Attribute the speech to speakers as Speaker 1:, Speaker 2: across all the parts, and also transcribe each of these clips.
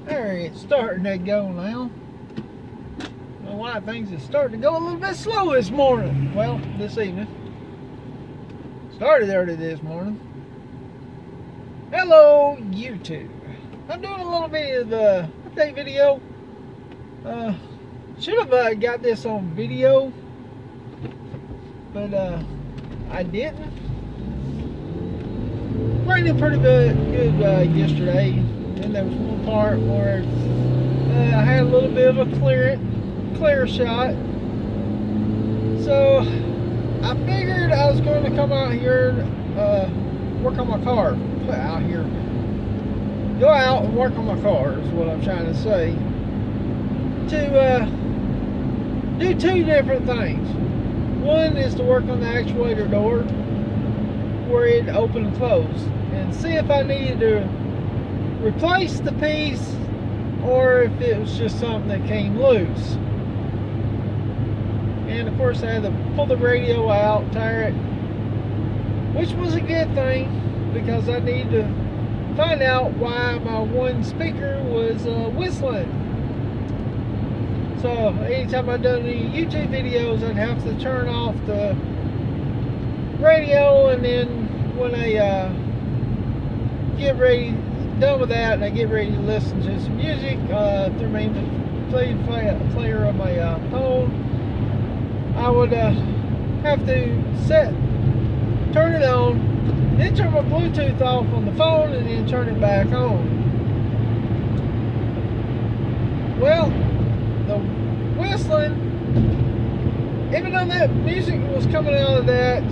Speaker 1: There, it's starting to go now. I don't know why things are starting to go a little bit slow this morning. Well, this evening. Started early this morning. Hello, YouTube. I'm doing a little bit of the update video. Should have got this on video, but I didn't. Raining pretty good yesterday, and there was one part where I had a little bit of a clear shot. So I figured I was going to come out here and work on my car. Go out and work on my car is what I'm trying to say. To do two different things. One is to work on the actuator door where it open and close, and see if I needed to replace the piece or if it was just something that came loose. And of course I had to pull the radio out, tire it, which was a good thing because I needed to find out why my one speaker was whistling. So anytime I've done any YouTube videos, I'd have to turn off the radio, and then when I get ready, done with that, and I get ready to listen to some music through my player on my phone, I would have to turn it on, then turn my Bluetooth off on the phone, and then turn it back on. Well, the whistling, even though that music was coming out of that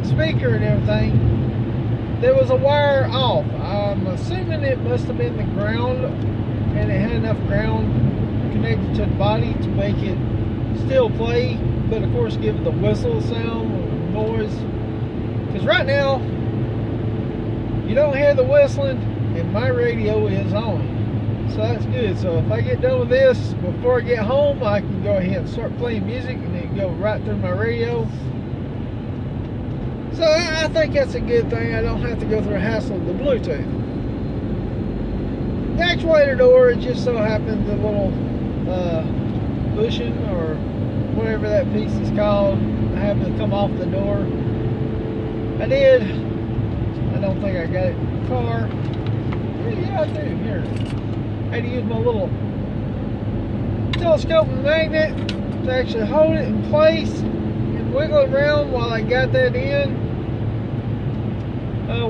Speaker 1: speaker and everything, there was a wire off. I'm assuming it must have been the ground, and it had enough ground connected to the body to make it still play, but of course give it the whistle sound or noise. Because right now you don't hear the whistling and my radio is on. So that's good. So if I get done with this before I get home, I can go ahead and start playing music and then go right through my radio. So I think that's a good thing. I don't have to go through the hassle of the Bluetooth. The actuator door, it just so happens the little bushing or whatever that piece is called, I have to come off the door. I did. I don't think I got it in the car. Yeah, I do. Here. I had to use my little telescoping magnet to actually hold it in place and wiggle it around while I got that in.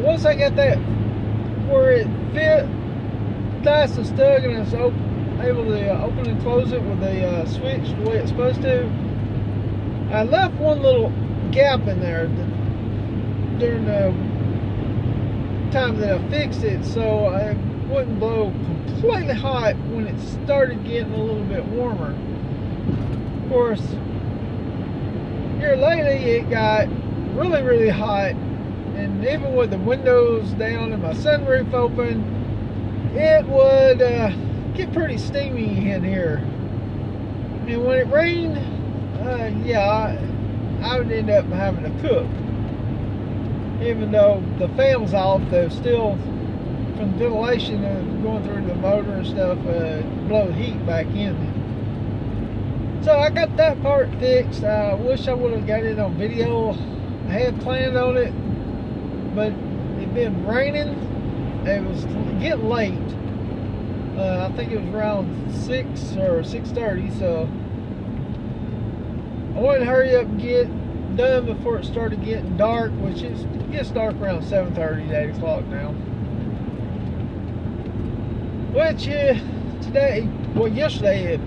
Speaker 1: Once I got that where it fit nice and snug, and I was able to open and close it with a switch the way it's supposed to, I left one little gap in there during the time that I fixed it, so I wouldn't blow completely hot when it started getting a little bit warmer. Of course, here lately it got really hot, and even with the windows down and my sunroof open, it would get pretty steamy in here. And when it rained, yeah, I would end up having to cook. Even though the fan was off, there's still, from ventilation going through the motor and stuff, blow the heat back in. So I got that part fixed. I wish I would have got it on video. I had planned on it, but it been raining. It was getting late. I think it was around 6 or 6:30, so I wanted to hurry up and get done before it started getting dark, which it gets dark around 7:30 to 8 o'clock now. Which yesterday it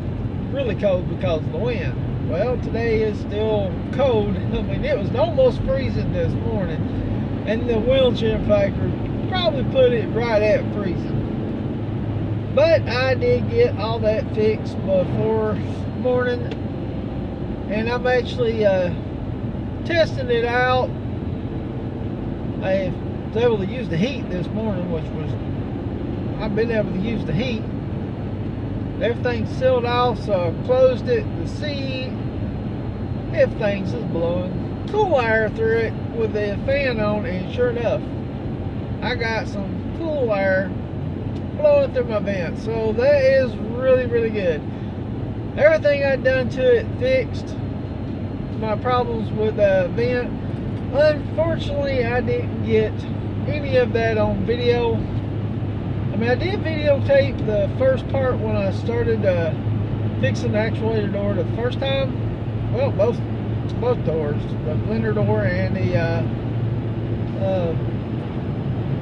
Speaker 1: really cold because of the wind. Well, today is still cold. I mean, it was almost freezing this morning, and the wind chill factor probably put it right at freezing. But I did get all that fixed before morning, and I'm actually testing it out. I was able to use the heat this morning, which was, I've been able to use the heat. Everything's sealed off, so I closed it to see if things is blowing cool air through it with the fan on, and sure enough, I got some cool air blowing going through my vent. So that is really, really good. Everything I'd done to it fixed my problems with the vent. Unfortunately, I didn't get any of that on video. I mean, I did videotape the first part when I started fixing the actuator door the first time. Well, both doors, the blender door and the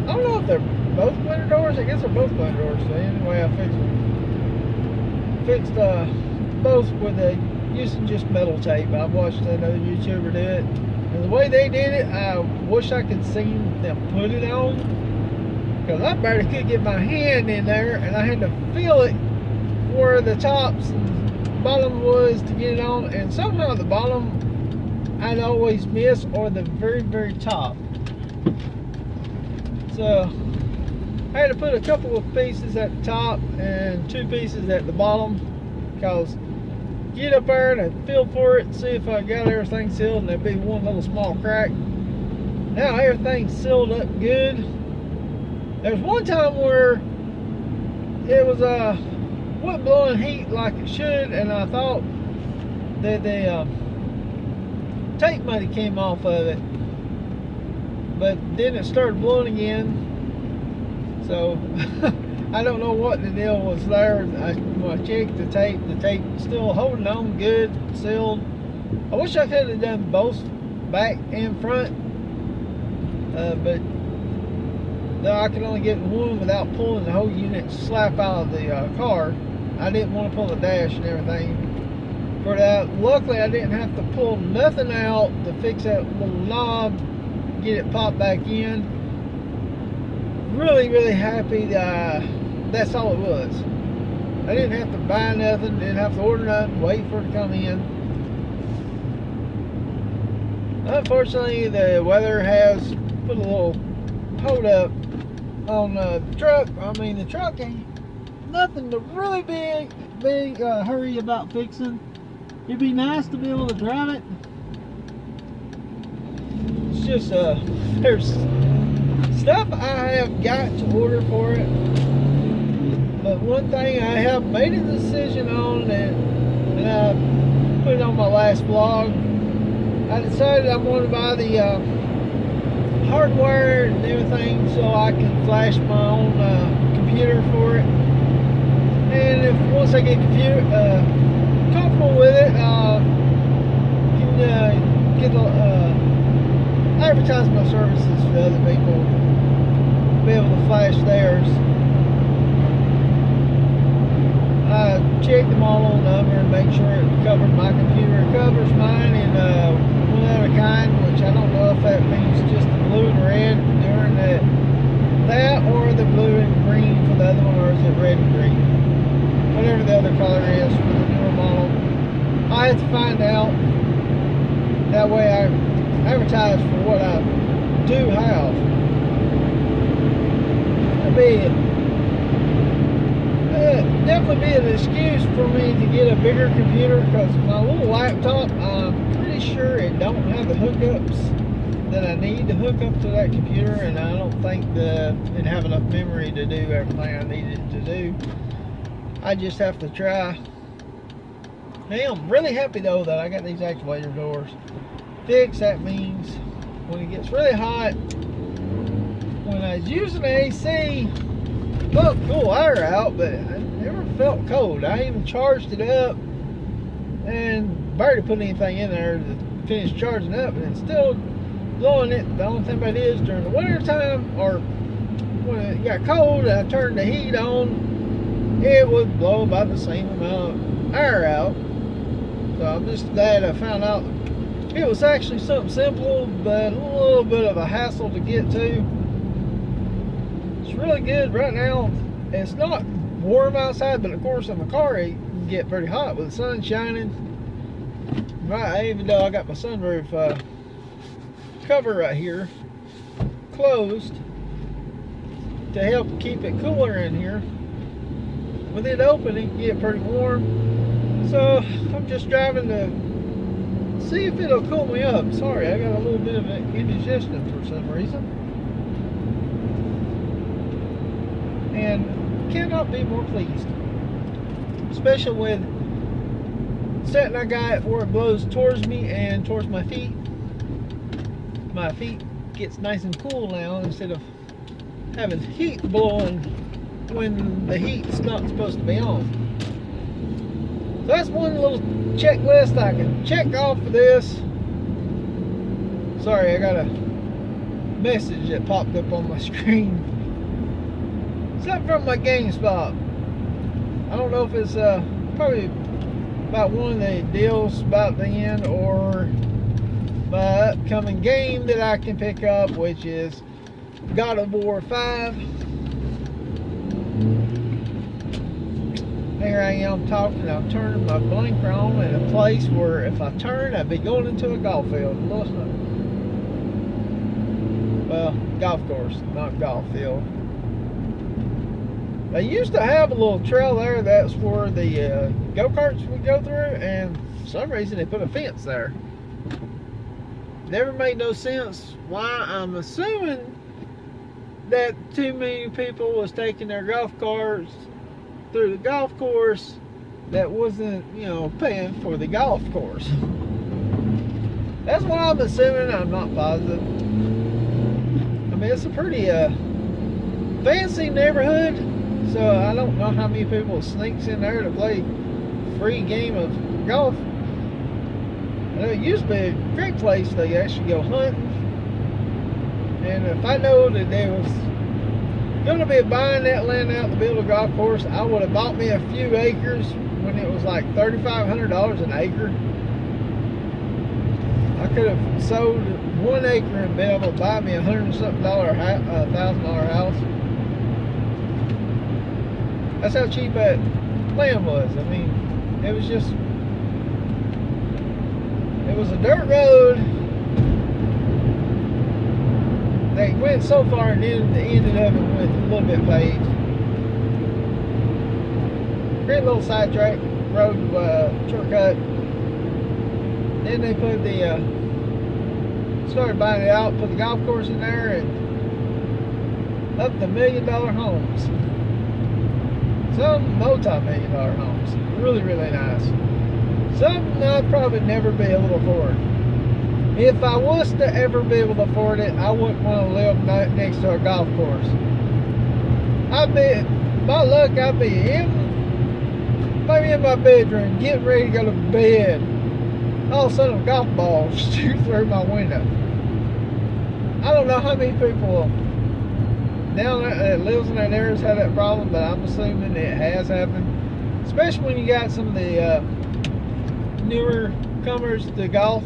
Speaker 1: I don't know if they're both blender doors. I guess they're both blender doors. So anyway, I fixed both with using just metal tape. I've watched another YouTuber do it, and the way they did it, I wish I could see them put it on, because I barely could get my hand in there, and I had to feel it where the tops and bottom was to get it on, and somehow the bottom I'd always miss, or the very, very top. So I had to put a couple of pieces at the top and 2 pieces at the bottom, because get up there and feel for it, see if I got everything sealed, and there'd be one little small crack. Now everything's sealed up good. There's one time where it was wasn't blowing heat like it should, and I thought that the tape might have came off of it, but then it started blowing again. So I don't know what the deal was there. When I checked the tape still holding on good, sealed. I wish I could have done both back and front, but no, I could only get one without pulling the whole unit slap out of the car. I didn't want to pull the dash and everything for that. Luckily, I didn't have to pull nothing out to fix that little knob, get it popped back in. Really, really happy that that's all it was. I didn't have to buy nothing, didn't have to order nothing, wait for it to come in. Unfortunately, the weather has put a little hold up on the truck. I mean, the truck ain't nothing to really big hurry about fixing. It'd be nice to be able to drive it. It's just there's stuff I have got to order for it, but one thing I have made a decision on, and I put it on my last vlog, I decided I want to buy the hardware and everything so I can flash my own computer for it. And if once I get comfortable with it, can get advertise my services to other people, be able to flash theirs. I check them all on number and make sure it covers my computer. It covers mine in one other kind, which I don't know if that means just the blue and red during that or the blue and green for the other one, or is it red and green? Whatever the other color is for the newer model. I have to find out. That way I advertise for what I do have. Definitely be an excuse for me to get a bigger computer, because my little laptop, I'm pretty sure it don't have the hookups that I need to hook up to that computer, and I don't think it have enough memory to do everything I need it to do. I just have to try. Hey, I'm really happy though that I got these actuator doors fixed. That means when it gets really hot, when I was using the AC, felt cool air out, but I never felt cold. I even charged it up and barely put anything in there to finish charging up, and it's still blowing it. The only thing about it is during the winter time, or when it got cold and I turned the heat on, it would blow about the same amount of air out. So I'm just glad I found out it was actually something simple, but a little bit of a hassle to get to. It's really good right now. It's not warm outside, but of course in my car it can get pretty hot with the sun shining. Right, even though I got my sunroof cover right here closed to help keep it cooler in here. With it open, it can get pretty warm. So I'm just driving to see if it'll cool me up. Sorry, I got a little bit of an indigestion for some reason. And cannot be more pleased. Especially with setting I got where it blows towards me and towards my feet. My feet gets nice and cool now instead of having heat blowing when the heat's not supposed to be on. So that's one little checklist I can check off of this. Sorry, I got a message that popped up on my screen. Something from my GameSpot. I don't know if it's probably about one of the deals about the end or my upcoming game that I can pick up, which is God of War 5. Here I am talking, I'm turning my blinker on in a place where if I turn, I'd be going into a golf field. Well, golf course, not golf field. They used to have a little trail there, that's where the go-karts would go through, and for some reason they put a fence there. Never made no sense why. I'm assuming that too many people was taking their golf carts through the golf course that wasn't, you know, paying for the golf course. That's what I'm assuming. I'm not positive. I mean, it's a pretty fancy neighborhood, so I don't know how many people sneaks in there to play a free game of golf. I know it used to be a great place to actually go hunting, and if I know that they was going to be buying that land out to build a golf course, I would have bought me a few acres when it was like $3,500 an acre. I could have sold 1 acre and been able to buy me $100-something-$1,000 house. That's how cheap that land was. I mean, it was just, it was a dirt road. They went so far and then the end of it went a little bit paved. Great little sidetrack road shortcut. Then they put the started buying it out, put the golf course in there, and up to $1 million homes. Some multi-million-dollar homes. Really, really nice. Some I'd probably never be able to afford. If I was to ever be able to afford it, I wouldn't want to live next to a golf course. I'd be, by luck, I'd be maybe in my bedroom, getting ready to go to bed. All of a sudden, a golf ball shoot through my window. I don't know how many people down there that lives in that area has had that problem, but I'm assuming it has happened. Especially when you got some of the newer comers to golf.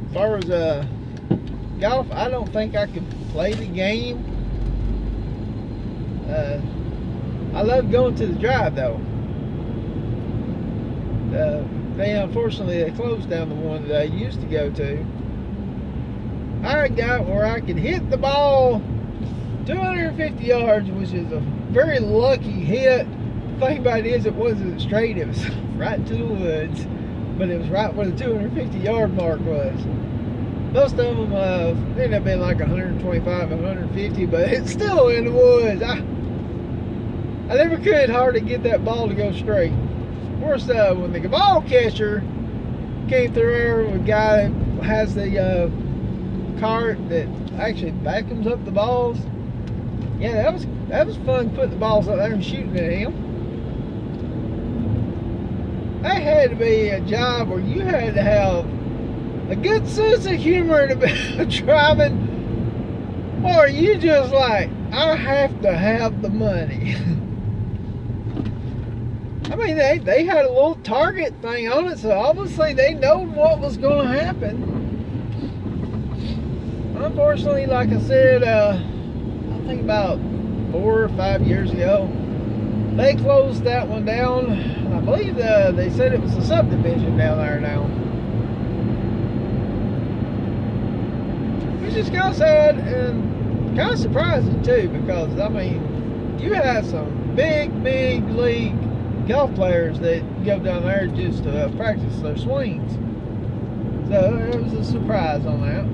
Speaker 1: As far as golf, I don't think I could play the game. I love going to the drive though. Unfortunately they closed down the one that I used to go to. I got where I could hit the ball 250 yards, which is a very lucky hit. The thing about it is, it wasn't straight, it was right into the woods, but it was right where the 250 yard mark was. Most of them ended up being like 125, 150, but it's still in the woods. I never could hardly get that ball to go straight. Of course, when the ball catcher came through there, the guy has the cart that actually vacuums up the balls. Yeah, that was fun putting the balls up there and shooting at him. That had to be a job where you had to have a good sense of humor to be driving, or you just like, I have to have the money. I mean, they had a little target thing on it, so obviously they know what was going to happen. Unfortunately, like I said, I think about 4 or 5 years ago, they closed that one down. And I believe they said it was a subdivision down there now. Which is kind of sad and kind of surprising too, because I mean, you have some big league golf players that go down there just to practice their swings. So it was a surprise on that.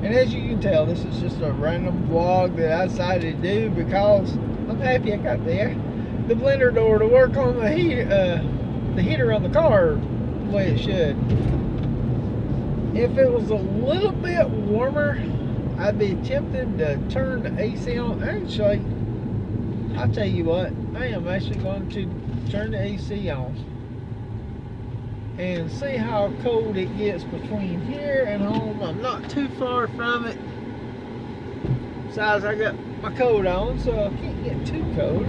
Speaker 1: And as you can tell, this is just a random vlog that I decided to do because I'm happy I got the blender door to work on the heater on the car the way it should. If it was a little bit warmer, I'd be tempted to turn the AC on. Actually, I'll tell you what, I am actually going to turn the AC on and see how cold it gets between here and home. I'm not too far from it. Besides, I got my coat on, so I can't get too cold.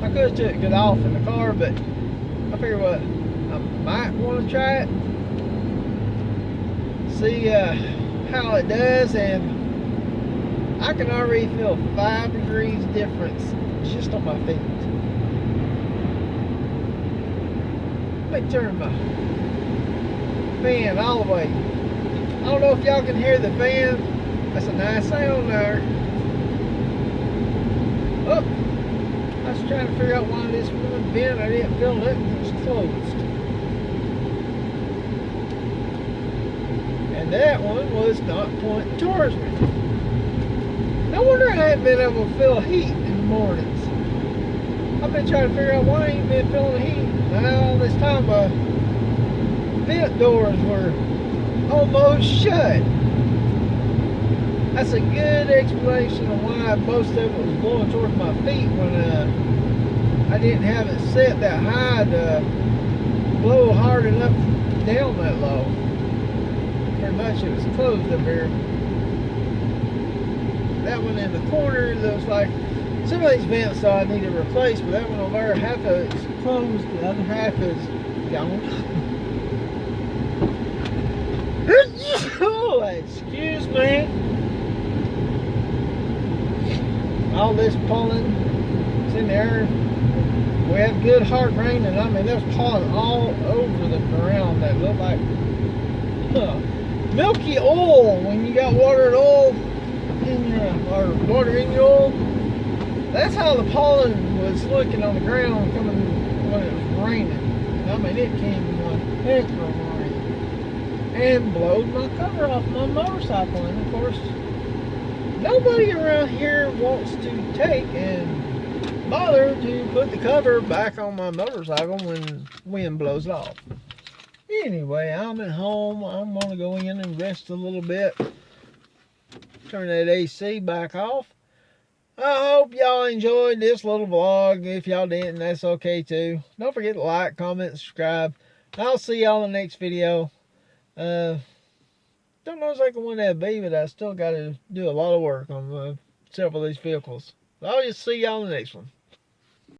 Speaker 1: I could have took it off in the car, but I figure what, I might want to try it, see how it does, and I can already feel 5 degrees difference just on my feet. Let me turn my fan all the way. I don't know if y'all can hear the fan. That's a nice sound there. Oh, I was trying to figure out why this one vent, I didn't feel it, it was closed. And that one was not pointing towards me. No wonder I haven't been able to feel heat in the mornings. I've been trying to figure out why I ain't been feeling the heat. Now, this time my vent doors were almost shut. That's a good explanation of why most of it was blowing towards my feet when I didn't have it set that high to blow hard enough down that low. Pretty much it was closed up here. That one in the corner looks like some of these vents I need to replace, but that one over there, half of it's closed, the other half is gone. Oh, excuse me. All this pollen is in the air. We had good hard rain, and I mean there's pollen all over the ground that looked like milky oil when you got water and oil in your, or water in your oil. That's how the pollen was looking on the ground coming when it was raining. I mean, it came one heck of a rain and blowed my cover off my motorcycle. And of course, nobody around here wants to take and bother to put the cover back on my motorcycle when wind blows off. Anyway, I'm at home. I'm gonna go in and rest a little bit. Turn that AC back off. I hope y'all enjoyed this little vlog. If y'all didn't, that's okay too. Don't forget to like, comment, subscribe. I'll see y'all in the next video. Don't know exactly when that'll be, but I still got to do a lot of work on several of these vehicles. So I'll just see y'all in the next one.